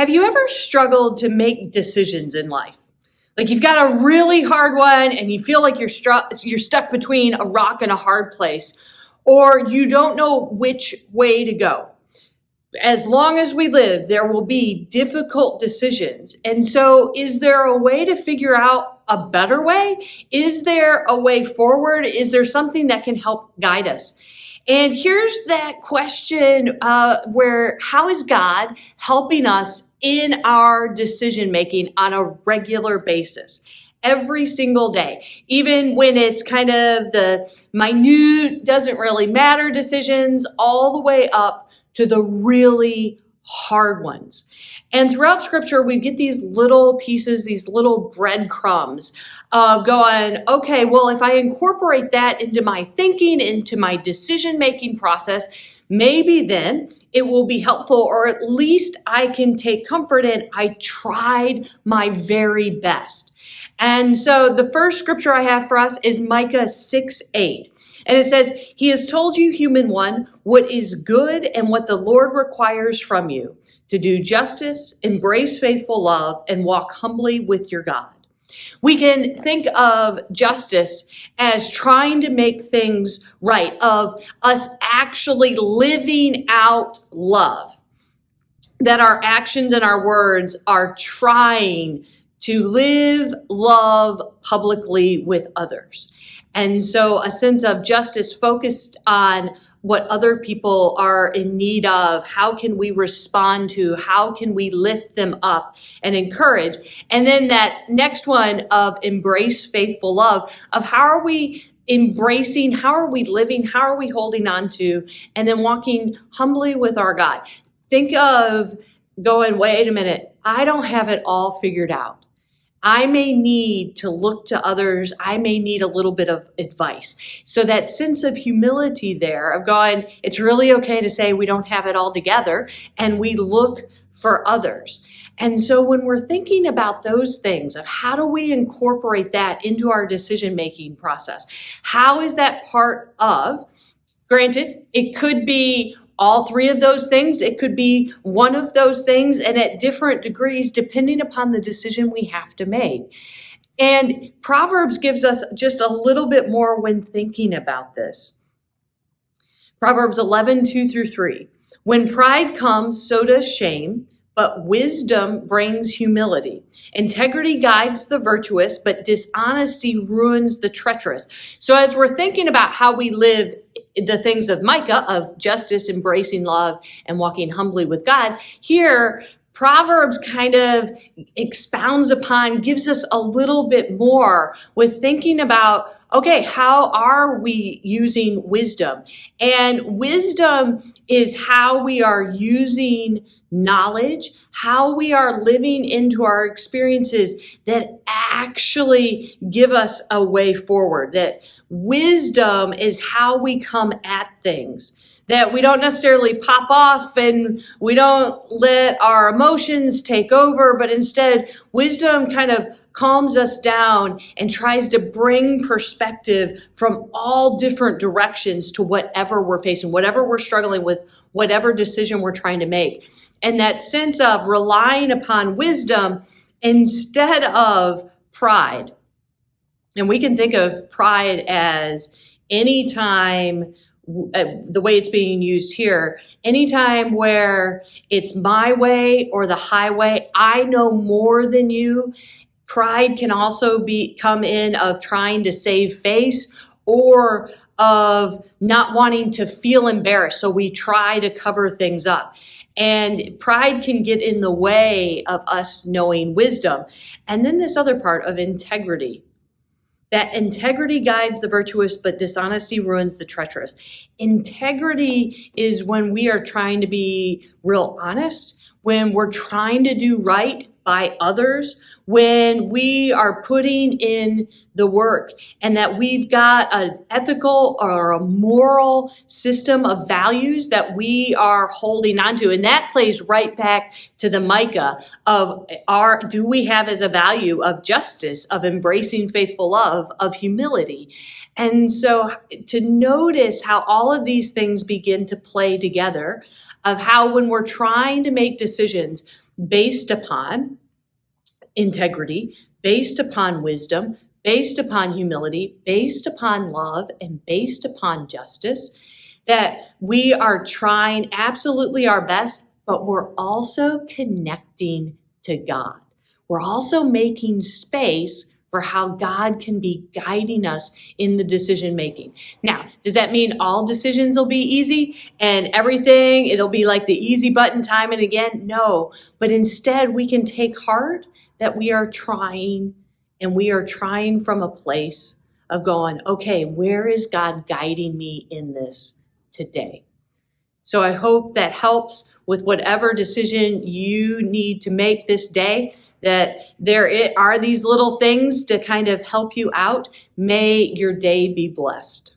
Have you ever struggled to make decisions in life? Like you've got a really hard one and you feel like you're stuck between a rock and a hard place, or you don't know which way to go. As long as we live, there will be difficult decisions. And so is there a way to figure out a better way? Is there a way forward? Is there something that can help guide us? And here's that question where how is God helping us in our decision making on a regular basis? Every single day, even when it's kind of the minute, doesn't really matter decisions, all the way up to the really hard ones. And throughout scripture, we get these little pieces, these little breadcrumbs of going, okay, well, if I incorporate that into my thinking, into my decision-making process, maybe then it will be helpful, or at least I can take comfort in I tried my very best. And so the first scripture I have for us is Micah 6:8. And it says, "He has told you, human one, what is good and what the Lord requires from you, to do justice, embrace faithful love, and walk humbly with your God." We can think of justice as trying to make things right, of us actually living out love, that our actions and our words are trying to live love publicly with others. And so a sense of justice focused on what other people are in need of. How can we respond to? How can we lift them up and encourage? And then that next one of embrace faithful love, of how are we embracing, how are we living, how are we holding on to, and then walking humbly with our God. Think of going, wait a minute, I don't have it all figured out. I may need to look to others. I may need a little bit of advice. So that sense of humility there of going, it's really okay to say we don't have it all together, and we look for others. And so when we're thinking about those things of how do we incorporate that into our decision-making process, how is that part of, granted, it could be all three of those things. It could be one of those things, and at different degrees, depending upon the decision we have to make. And Proverbs gives us just a little bit more when thinking about this. Proverbs 11:2-3. "When pride comes, so does shame, but wisdom brings humility. Integrity guides the virtuous, but dishonesty ruins the treacherous." So as we're thinking about how we live the things of Micah, of justice, embracing love, and walking humbly with God, here Proverbs kind of expounds upon, gives us a little bit more with thinking about, okay, how are we using wisdom? And wisdom is how we are using knowledge, how we are living into our experiences that actually give us a way forward. That wisdom is how we come at things, that we don't necessarily pop off and we don't let our emotions take over, but instead wisdom kind of calms us down and tries to bring perspective from all different directions to whatever we're facing, whatever we're struggling with, whatever decision we're trying to make. And that sense of relying upon wisdom instead of pride. And we can think of pride as anytime, the way it's being used here, anytime where it's my way or the highway, I know more than you. Pride can also come in of trying to save face or of not wanting to feel embarrassed. So we try to cover things up. And pride can get in the way of us knowing wisdom. And then this other part of integrity. That integrity guides the virtuous, but dishonesty ruins the treacherous. Integrity is when we are trying to be real honest, when we're trying to do right by others, when we are putting in the work, and that we've got an ethical or a moral system of values that we are holding on to. And that plays right back to the Micah of do we have as a value of justice, of embracing faithful love, of humility. And so to notice how all of these things begin to play together, of how when we're trying to make decisions, based upon integrity, based upon wisdom, based upon humility, based upon love, and based upon justice, that we are trying absolutely our best, but we're also connecting to God. We're also making space for how God can be guiding us in the decision making. Now, does that mean all decisions will be easy and everything, it'll be like the easy button time and again? No, but instead we can take heart that we are trying, and we are trying from a place of going, okay, where is God guiding me in this today? So I hope that helps with whatever decision you need to make this day, that there are these little things to kind of help you out. May your day be blessed.